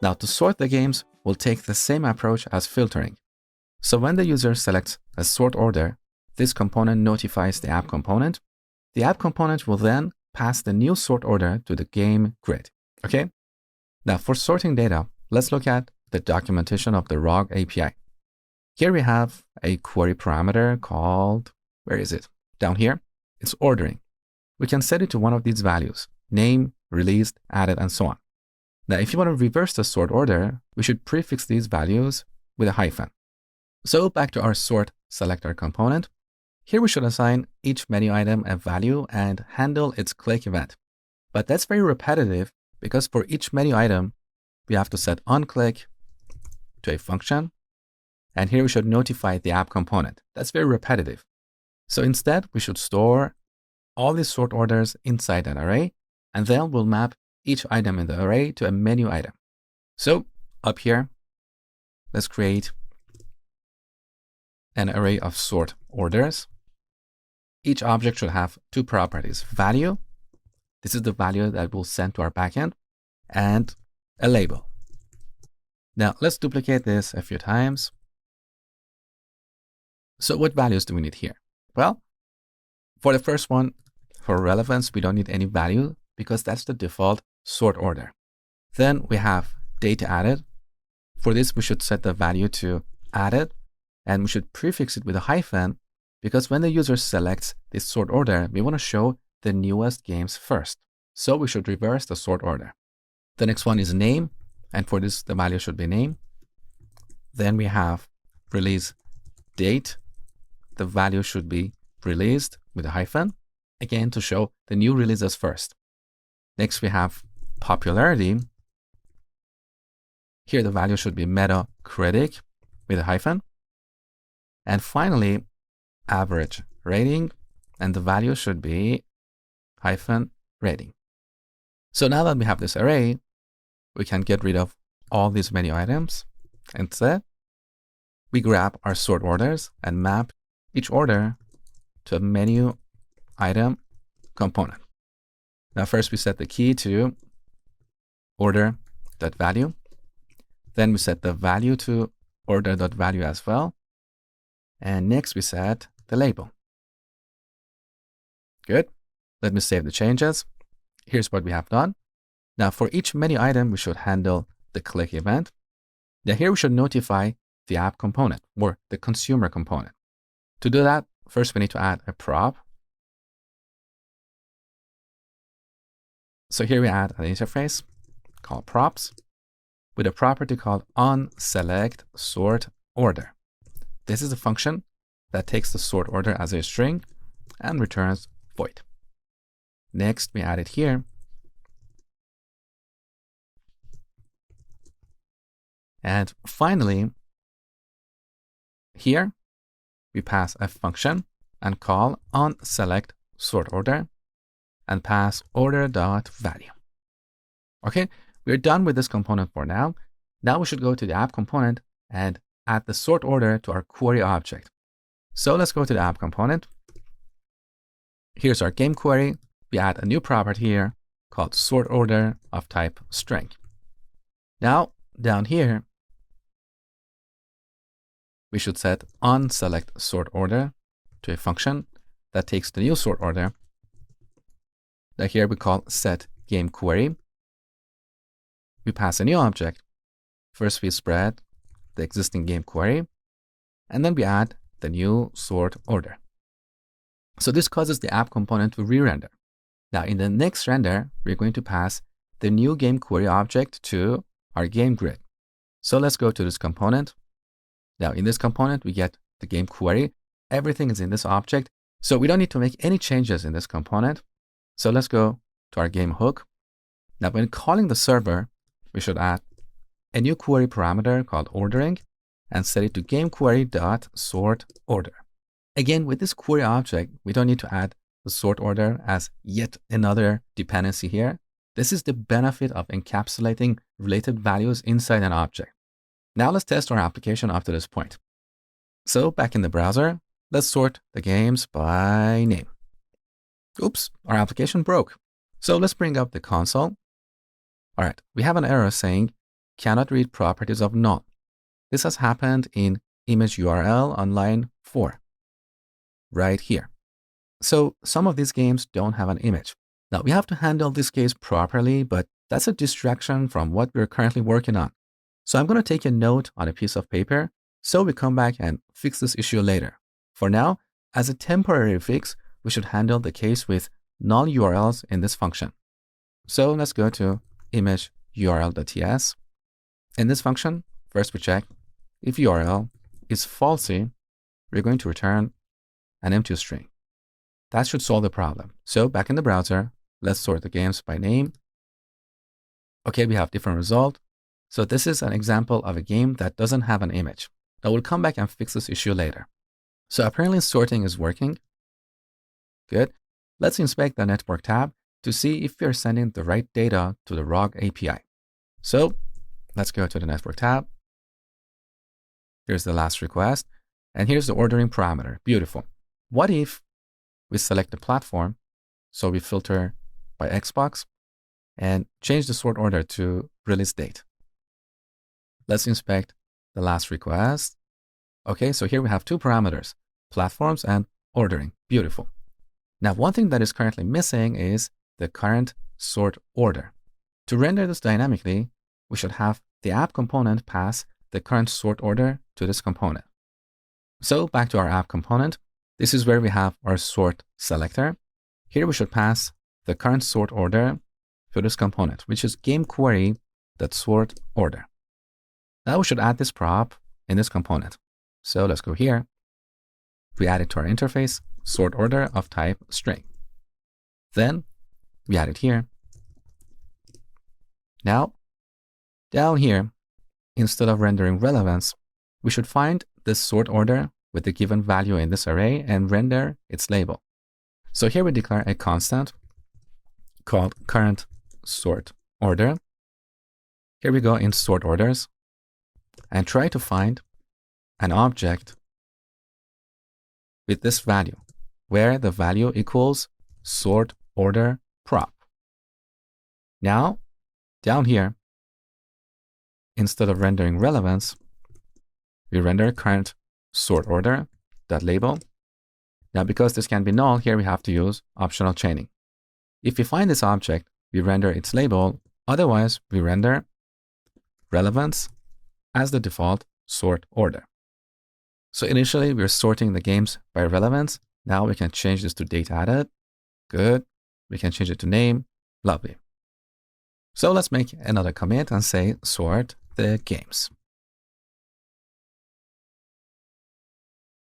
Now to sort the games, we'll take the same approach as filtering. So when the user selects a sort order, this component notifies the app component. The app component will then pass the new sort order to the game grid. Okay? Now for sorting data, let's look at the documentation of the ROG API. Here we have a query parameter called, where is it? Down here, it's ordering. We can set it to one of these values, name, released, added, and so on. Now, if you want to reverse the sort order, we should prefix these values with a hyphen. So back to our sort selector component. Here we should assign each menu item a value and handle its click event. But that's very repetitive because for each menu item, we have to set onClick to a function. And here we should notify the app component. That's very repetitive. So instead, we should store all these sort orders inside an array, and then we'll map each item in the array to a menu item. So up here, let's create an array of sort orders. Each object should have two properties: value, this is the value that we'll send to our backend, and a label. Now let's duplicate this a few times. So what values do we need here? Well, for the first one, for relevance, we don't need any value because that's the default sort order. Then we have data added. For this, we should set the value to added, and we should prefix it with a hyphen because when the user selects this sort order, we want to show the newest games first. So we should reverse the sort order. The next one is name, and for this, the value should be name. Then we have release date. The value should be released with a hyphen, again to show the new releases first. Next, we have popularity. Here, the value should be Metacritic with a hyphen. And finally, average rating, and the value should be hyphen rating. So now that we have this array, we can get rid of all these menu items. Instead, we grab our sort orders and map each order to a menu item component. Now first we set the key to order.value. Then we set the value to order.value as well. And next we set the label. Good. Let me save the changes. Here's what we have done. Now for each menu item, we should handle the click event. Now here we should notify the app component or the consumer component. To do that, first we need to add a prop. So here we add an interface called props with a property called onSelectSortOrder. This is a function that takes the sort order as a string and returns void. Next, we add it here. And finally, here, we pass a function and call onSelectSortOrder and pass order.value. Okay, we're done with this component for now. Now we should go to the app component and add the sort order to our query object. So let's go to the app component. Here's our game query. We add a new property here called sort order of type string. Now, down here, we should set onSelectSortOrder to a function that takes the new sort order that here we call setGameQuery. We pass a new object. First, we spread the existing game query, and then we add the new sort order. So this causes the app component to re-render. Now, in the next render, we're going to pass the new game query object to our game grid. So let's go to this component. Now, in this component, we get the game query. Everything is in this object, so we don't need to make any changes in this component. So let's go to our game hook. Now, when calling the server, we should add a new query parameter called ordering and set it to gameQuery.sortOrder. Again, with this query object, we don't need to add the sort order as yet another dependency here. This is the benefit of encapsulating related values inside an object. Now let's test our application up to this point. So back in the browser, let's sort the games by name. Oops, our application broke. So let's bring up the console. All right, we have an error saying cannot read properties of null. This has happened in image URL on line 4, right here. So some of these games don't have an image. Now we have to handle this case properly, but that's a distraction from what we're currently working on. So I'm going to take a note on a piece of paper so we come back and fix this issue later. For now, as a temporary fix, we should handle the case with null URLs in this function. So let's go to image url.ts. In this function, first we check if URL is falsy, we're going to return an empty string. That should solve the problem. So back in the browser, let's sort the games by name. Okay, we have different result. So this is an example of a game that doesn't have an image. Now we'll come back and fix this issue later. So apparently sorting is working. Good. Let's inspect the network tab to see if we are sending the right data to the ROG API. So let's go to the network tab. Here's the last request. And here's the ordering parameter. Beautiful. What if we select the platform? So we filter by Xbox and change the sort order to release date. Let's inspect the last request. Okay, so here we have two parameters, platforms and ordering. Beautiful. Now, one thing that is currently missing is the current sort order. To render this dynamically, we should have the app component pass the current sort order to this component. So back to our app component, this is where we have our sort selector. Here we should pass the current sort order to this component, which is game query.sort order. Now we should add this prop in this component. So let's go here. We add it to our interface, sort order of type string. Then we add it here. Now, down here, instead of rendering relevance, we should find this sort order with the given value in this array and render its label. So here we declare a constant called current sort order. Here we go in sort orders and try to find an object with this value, where the value equals sort order prop. Now, down here, instead of rendering relevance, we render current sort order .label. Now, because this can be null, here we have to use optional chaining. If we find this object, we render its label. Otherwise, we render relevance as the default sort order. So initially, we're sorting the games by relevance. Now we can change this to date added. Good. We can change it to name. Lovely. So let's make another commit and say sort the games.